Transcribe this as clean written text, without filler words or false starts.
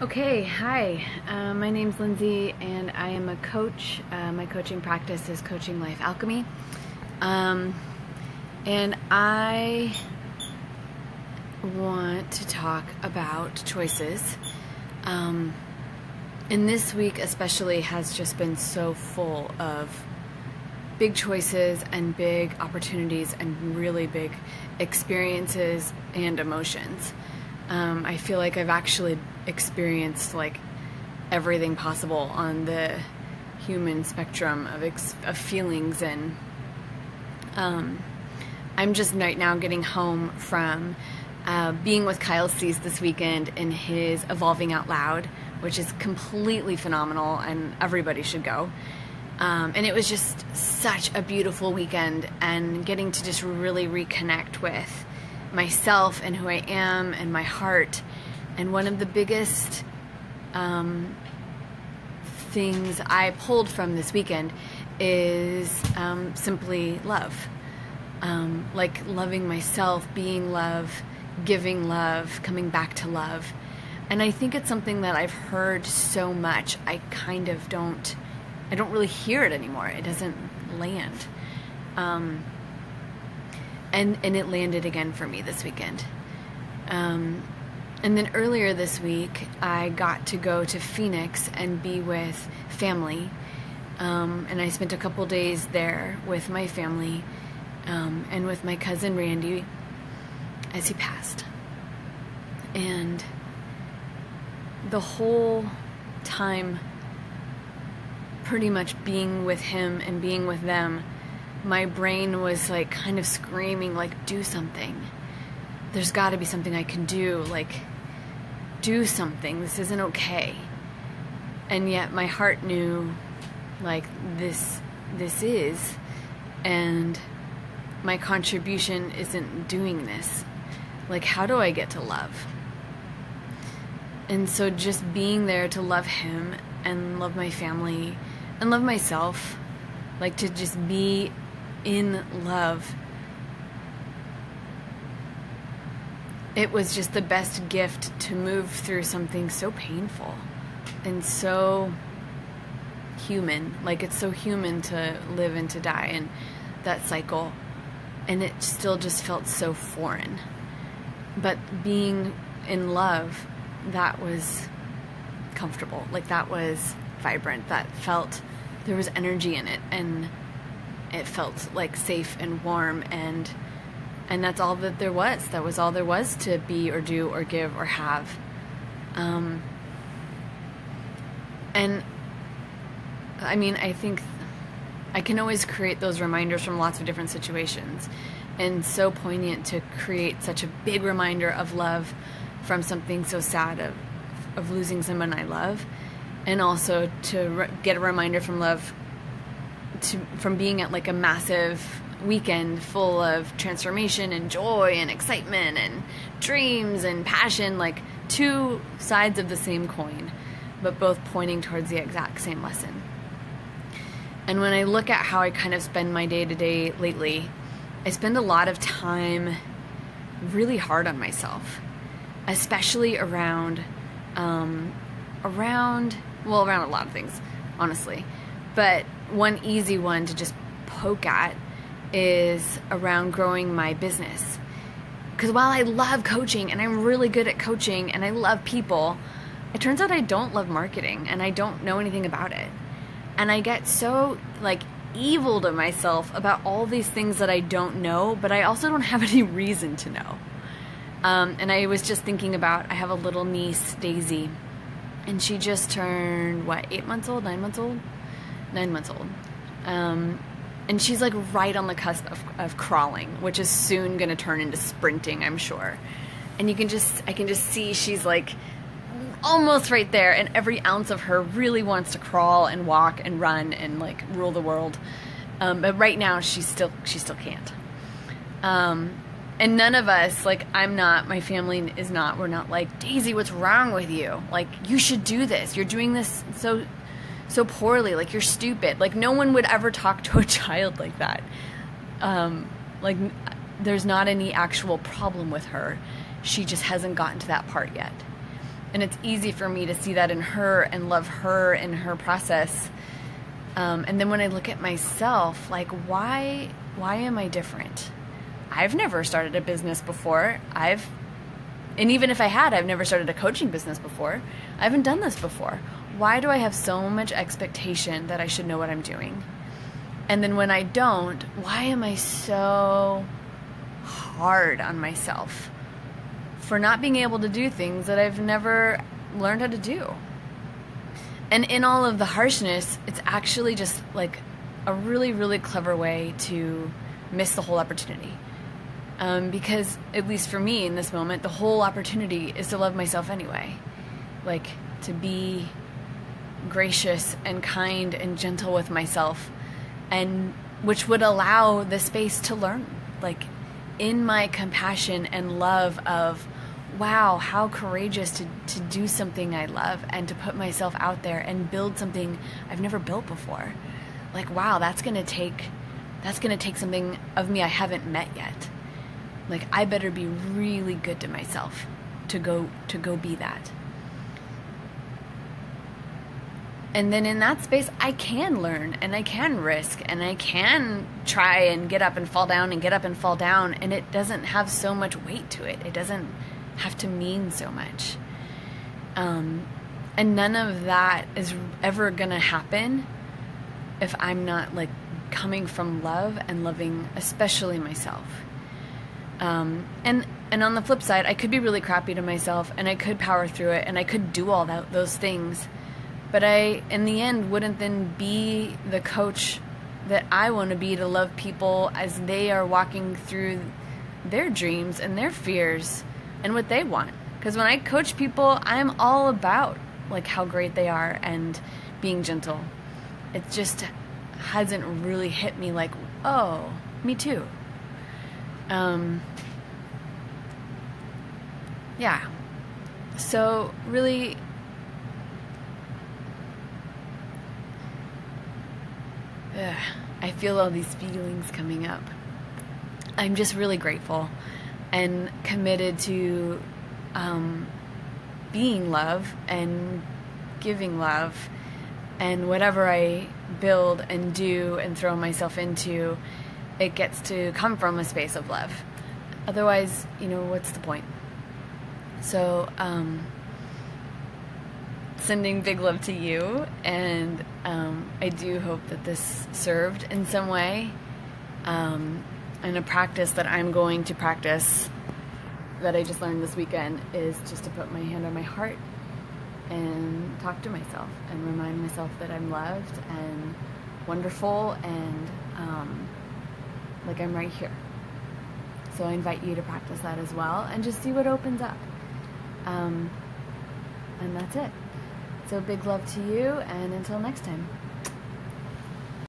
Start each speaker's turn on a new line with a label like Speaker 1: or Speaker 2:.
Speaker 1: Okay, hi. My name's Lindsay, and I am a coach. My coaching practice is Coaching Life Alchemy. And I want to talk about choices. And this week especially has just been so full of big choices and big opportunities and really big experiences and emotions. I feel like I've actually experienced like everything possible on the human spectrum of feelings, and I'm just right now getting home from being with Kyle Cease this weekend in his Evolving Out Loud, which is completely phenomenal and everybody should go. And it was just such a beautiful weekend, and getting to just really reconnect with myself and who I am and my heart. And one of the biggest things I pulled from this weekend is simply love. Like loving myself, being love, giving love, coming back to love. And I think it's something that I've heard so much, I don't really hear it anymore. It doesn't land. And it landed again for me this weekend. And then earlier this week, I got to go to Phoenix and be with family. And I spent a couple days there with my family, and with my cousin Randy as he passed. And the whole time, pretty much being with him and being with them, my brain was like kind of screaming, like, do something. There's got to be something I can do. Like, do something. This isn't okay. And yet my heart knew, like, this is, and my contribution isn't doing this. Like, how do I get to love? And so just being there to love him and love my family and love myself, like to just be in love, it was just the best gift to move through something so painful and so human. Like, it's so human to live and to die and that cycle, and it still just felt so foreign. But being in love, that was comfortable. Like, that was vibrant. That felt, there was energy in it, and it felt like safe and warm, and that's all that there was. That was all there was to be or do or give or have. And I mean, I think I can always create those reminders from lots of different situations, and so poignant to create such a big reminder of love from something so sad of losing someone I love, and also to get a reminder from love from being at like a massive weekend full of transformation and joy and excitement and dreams and passion, like two sides of the same coin, but both pointing towards the exact same lesson. And when I look at how I kind of spend my day-to-day lately, I spend a lot of time really hard on myself, especially around a lot of things, honestly. But one easy one to just poke at is around growing my business. Because while I love coaching, and I'm really good at coaching, and I love people, it turns out I don't love marketing, and I don't know anything about it. And I get so, like, evil to myself about all these things that I don't know, but I also don't have any reason to know. And I was just thinking about, I have a little niece, Daisy, and she just turned, 9 months old? 9 months old? 9 months old. And she's like right on the cusp of crawling, which is soon going to turn into sprinting, I'm sure. And I can just see she's like almost right there, and every ounce of her really wants to crawl and walk and run and like rule the world. But right now she still can't. And none of us, like, my family is not, we're not like, Daisy, what's wrong with you? Like, you should do this. You're doing this so poorly. Like, you're stupid. Like, no one would ever talk to a child like that. Like, there's not any actual problem with her. She just hasn't gotten to that part yet. And it's easy for me to see that in her and love her in her process. And then when I look at myself, like, why am I different? I've never started a business before. And even if I had, I've never started a coaching business before. I haven't done this before. Why do I have so much expectation that I should know what I'm doing? And then when I don't, why am I so hard on myself for not being able to do things that I've never learned how to do? And in all of the harshness, it's actually just like a really, really clever way to miss the whole opportunity. Because, at least for me in this moment, the whole opportunity is to love myself anyway. Like, to be gracious and kind and gentle with myself, and which would allow the space to learn. Like, in my compassion and love of, wow, how courageous to do something I love and to put myself out there and build something I've never built before. Like, wow, that's gonna take something of me I haven't met yet. Like, I better be really good to myself to go be that. And then in that space, I can learn and I can risk and I can try and get up and fall down and get up and fall down, and it doesn't have so much weight to it. It doesn't have to mean so much. And none of that is ever gonna happen if I'm not like coming from love and loving especially myself. And on the flip side, I could be really crappy to myself and I could power through it and I could do all those things. But I, in the end, wouldn't then be the coach that I want to be to love people as they are walking through their dreams and their fears and what they want. Because when I coach people, I'm all about like how great they are and being gentle. It just hasn't really hit me like, oh, me too. Yeah. So really, I feel all these feelings coming up. I'm just really grateful and committed to being love and giving love, and whatever I build and do and throw myself into, it gets to come from a space of love. Otherwise, what's the point? So, sending big love to you, and I do hope that this served in some way. And a practice that I'm going to practice that I just learned this weekend is just to put my hand on my heart and talk to myself and remind myself that I'm loved and wonderful and like I'm right here. So I invite you to practice that as well and just see what opens up. And that's it. So big love to you, and until next time.